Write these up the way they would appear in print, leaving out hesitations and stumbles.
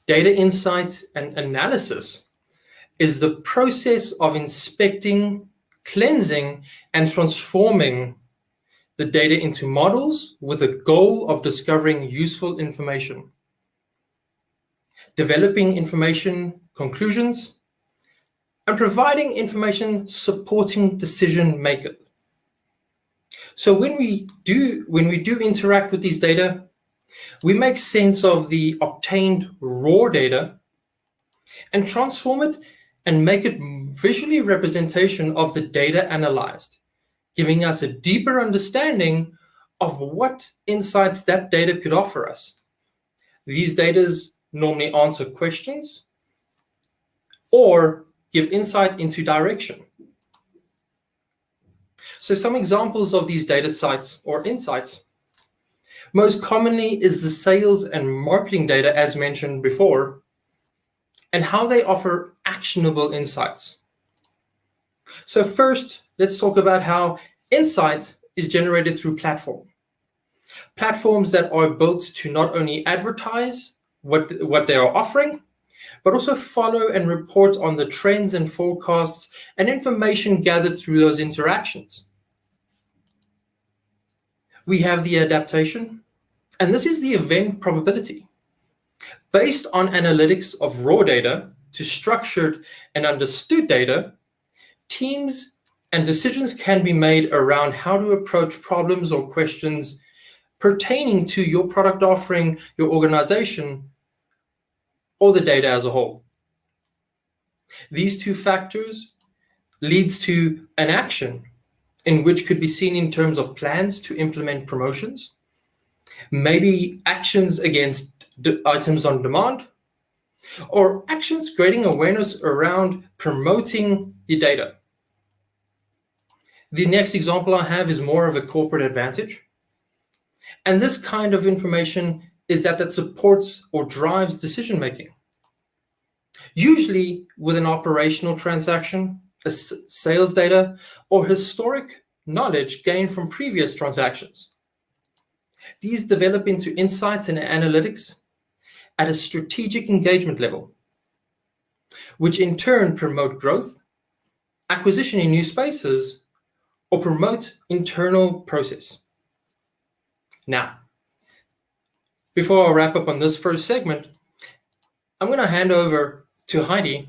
Data insight and analysis is the process of inspecting, cleansing, and transforming the data into models with a goal of discovering useful information, developing information conclusions, and providing information supporting decision making. So when we do interact with these data, we make sense of the obtained raw data and transform it and make it visually representation of the data analyzed, giving us a deeper understanding of what insights that data could offer us. These data normally answer questions or give insight into direction. So some examples of these data sites or insights. Most commonly is the sales and marketing data, as mentioned before, and how they offer actionable insights. So first, let's talk about how insight is generated through platforms that are built to not only advertise what they are offering, but also follow and report on the trends and forecasts and information gathered through those interactions. We have the adaptation, and this is the event probability. Based on analytics of raw data to structured and understood data, teams and decisions can be made around how to approach problems or questions pertaining to your product offering, your organization, or the data as a whole. These two factors leads to an action in which could be seen in terms of plans to implement promotions, maybe actions against items on demand, or actions creating awareness around promoting the data. The next example I have is more of a corporate advantage. And this kind of information is that supports or drives decision making. Usually with an operational transaction, a sales data, or historic knowledge gained from previous transactions. These develop into insights and analytics at a strategic engagement level, which in turn promote growth, acquisition in new spaces, or promote internal process. Now, before I wrap up on this first segment, I'm going to hand over to Heidi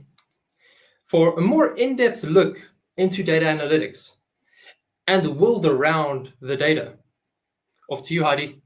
for a more in-depth look into data analytics and the world around the data. Off to you, Heidi.